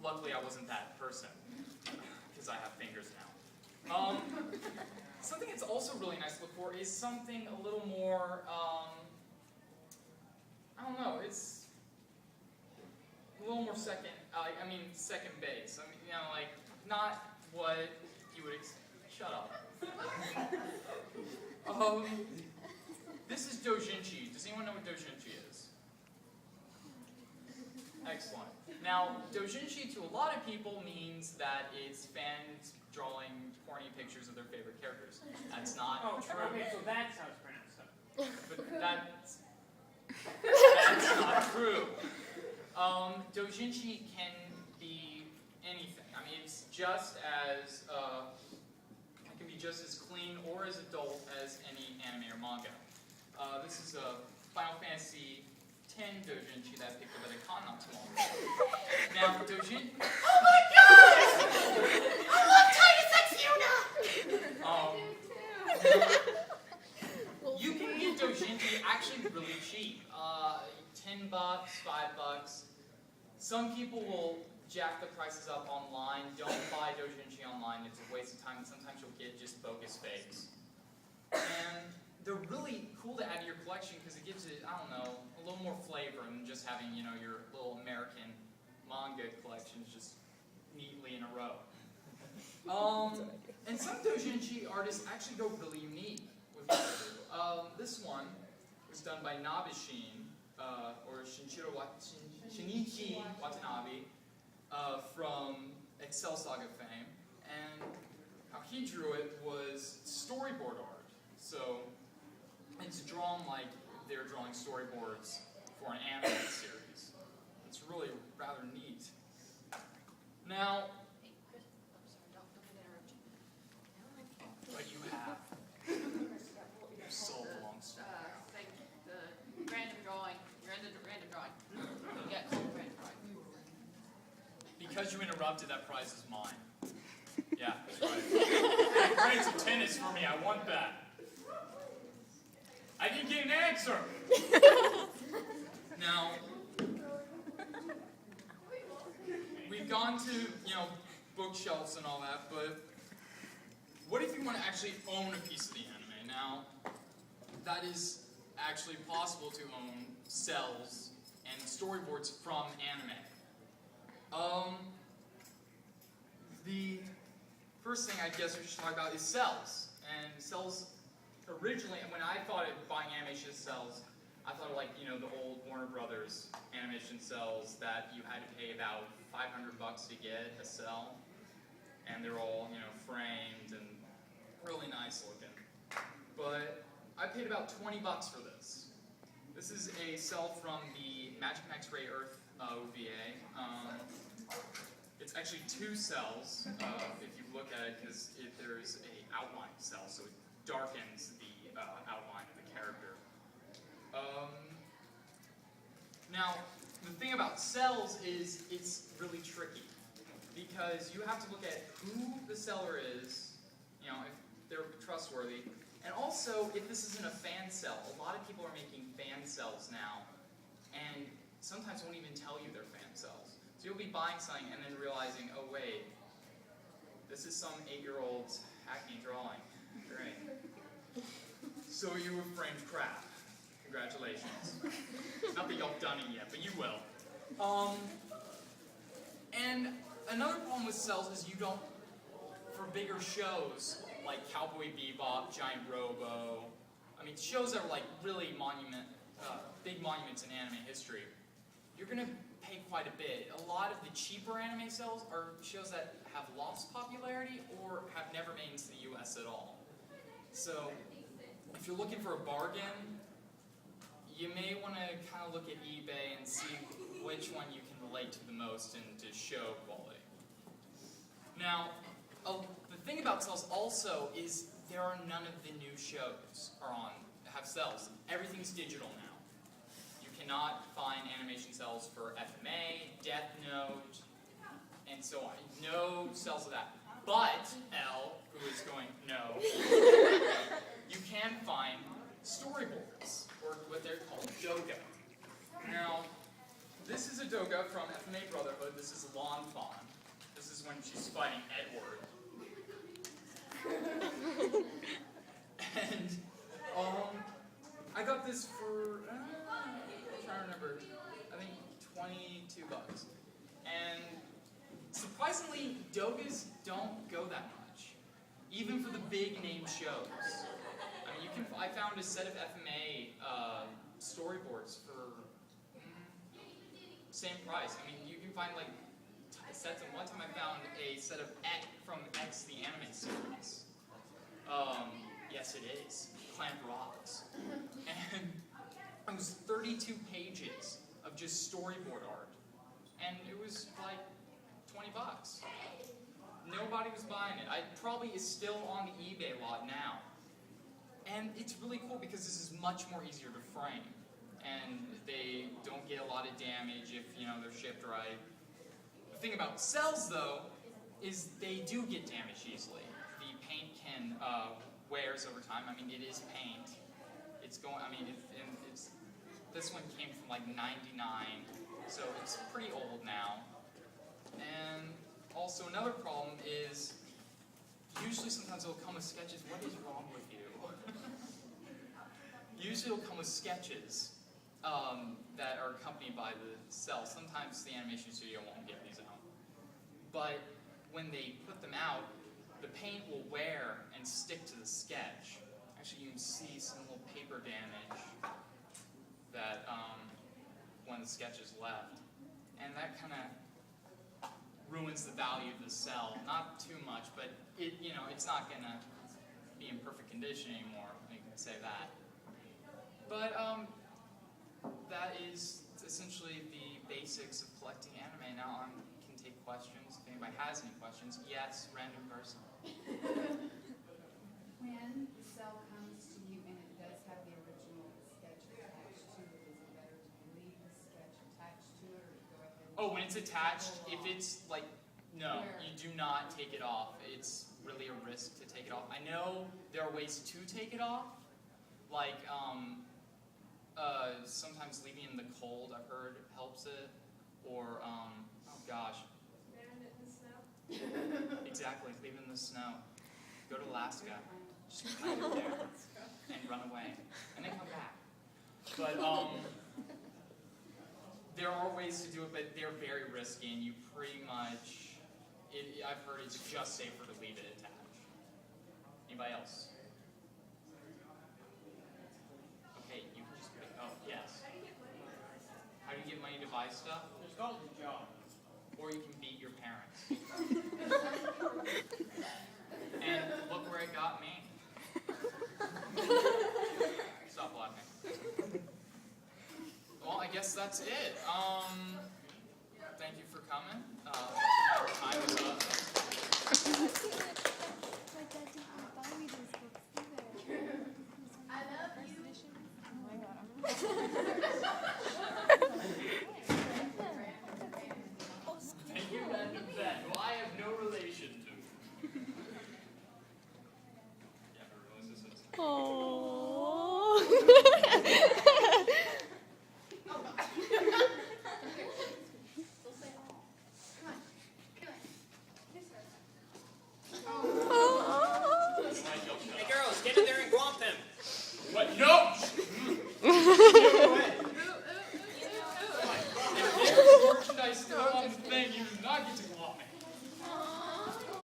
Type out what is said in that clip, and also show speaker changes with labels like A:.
A: luckily I wasn't that person, because I have fingers now. Something that's also really nice to look for is something a little more, I don't know, it's a little more second base. I mean, you know, like, not what you would shut up. This is doujinshi. Does anyone know what doujinshi is? Excellent. Now, doujinshi to a lot of people means that it's fans drawing corny pictures of their favorite characters. That's not true.
B: Okay, so that's how it's pronounced.
A: But that's not true. Doujinshi can be anything. I mean, it's just as it can be just as clean or as adult as any anime or manga. This is a Final Fantasy X doujinshi that I picked up at a con not too long ago. Now, doujinshi.
C: Oh my god! I love Titus X Yuna!
A: You can get doujinshi actually really cheap. $10, $5. Some people will jack the prices up online. Don't buy doujinshi online. It's a waste of time. And sometimes you'll get just bogus fakes. And they're really cool to add to your collection because it gives it, I don't know, a little more flavor than just having, you know, your little American manga collections just neatly in a row. And some doujinshi artists actually go really unique with what they do. This one was done by Nabishin, or Shinichi Watanabe, from Excel Saga fame. And how he drew it was storyboard art. So it's drawn like they're drawing storyboards for an anime series. It's really rather neat. Now,
C: Hey, Chris, I'm sorry, don't interrupt you.
A: what you have, your soul belongs to
C: Like the random drawing. You're in the random drawing. You got cold random drawing.
A: Because you interrupted, that prize is mine. Yeah, that's right. Grades of tennis for me, I want that. I didn't get an answer. Now, we've gone to, you know, bookshelves and all that, but what if you want to actually own a piece of the anime? Now, that is actually possible to own cells and storyboards from anime. The first thing I guess we should talk about is cells. And cells, originally, when I thought of buying animation cells, I thought of, like, you know, the old Warner Brothers animation cells that you had to pay about $500 to get a cell. And they're all, you know, framed and really nice looking. But I paid about $20 for this. This is a cell from the Magic Max Ray Earth OVA. It's actually two cells, if you look at it, because there's a outline cell, so it darkens the outline of the character. Now, the thing about cells is it's really tricky, because you have to look at who the seller is, you know, if they're trustworthy, and also if this isn't a fan cell. A lot of people are making fan cells now, and sometimes won't even tell you they're fan cells. So you'll be buying something and then realizing, oh wait, this is some 8-year-old's hackney drawing. Great. So you have framed crap. Congratulations. Not that y'all done it yet, but you will. And another problem with cells is you don't, for bigger shows, like Cowboy Bebop, Giant Robo, I mean shows that are like really big monuments in anime history, you're going to pay quite a bit. A lot of the cheaper anime cells are shows that have lost popularity or have never made it into the US at all. So if you're looking for a bargain, you may want to kind of look at eBay and see which one you can relate to the most into show quality. Now, the thing about cells also is there are none of the new shows have cells. Everything's digital now. You cannot find animation cells for FMA, Death Note, and so on. No cells of that. But, L, who is going, no, you can find storyboards, or what they're called doga. Now, this is a doga from FMA Brotherhood. This is line Fawn. This is when she's fighting Edward. And I got this for I'm trying to remember. I think $22. And surprisingly, dogas don't go that much, even for the big name shows. I mean, I found a set of FMA storyboards for same price. I mean, you can find like sets. And one time I found a set of from X, the anime series. Yes, it is. Clamp Rocks. And it was 32 pages of just storyboard art. And it was like $20. Nobody was buying it. It probably is still on the eBay lot now. And it's really cool because this is much more easier to frame. And they don't get a lot of damage if, they're shipped right. The thing about cells, though, is they do get damaged easily. The paint can wears over time. I mean, it is paint. It's going. I mean, this one came from like '99, so it's pretty old now. And also another problem is usually sometimes it'll come with sketches. What is wrong with you? Usually it'll come with sketches that are accompanied by the cell. Sometimes the animation studio won't get these out. But when they put them out, the paint will wear and stick to the sketch. Actually, you can see some little paper damage that when the sketch is left. And that kind of ruins the value of the cell. Not too much, but it's not going to be in perfect condition anymore. You can say that. But that is essentially the basics of collecting anime. Now I can take questions. If anybody has any questions, yes, random person.
D: When the cell comes to you and it does have the original sketch attached to it, is it better to leave the sketch attached to it or go ahead and...
A: Oh, when it's attached, if it's like, no, you do not take it off. It's really a risk to take it off. I know there are ways to take it off, like sometimes leaving it in the cold, I've heard, helps it, or, oh gosh. Exactly, leave it in the snow. Go to Alaska, just hide it there, and run away, and then come back. But there are ways to do it, but they're very risky, and you pretty much, I've heard it's just safer to leave it attached. Anybody else? Okay, you can just put it, oh, yes. How do you get money to buy stuff?
B: It's called a job.
A: Or you can beat your parents. And look where it got me. Stop laughing. Well, I guess that's it. Thank you for coming. Our time is up.
E: My dad didn't buy me those books either.
D: I love you.
E: Oh my god,
A: Thank you, Random Ben, who I have no relation to. Yeah, I realize this is.
B: Hey girls, get in there and glomp him.
A: What? No! No way. If there's merchandise still on the thing, you do not get to go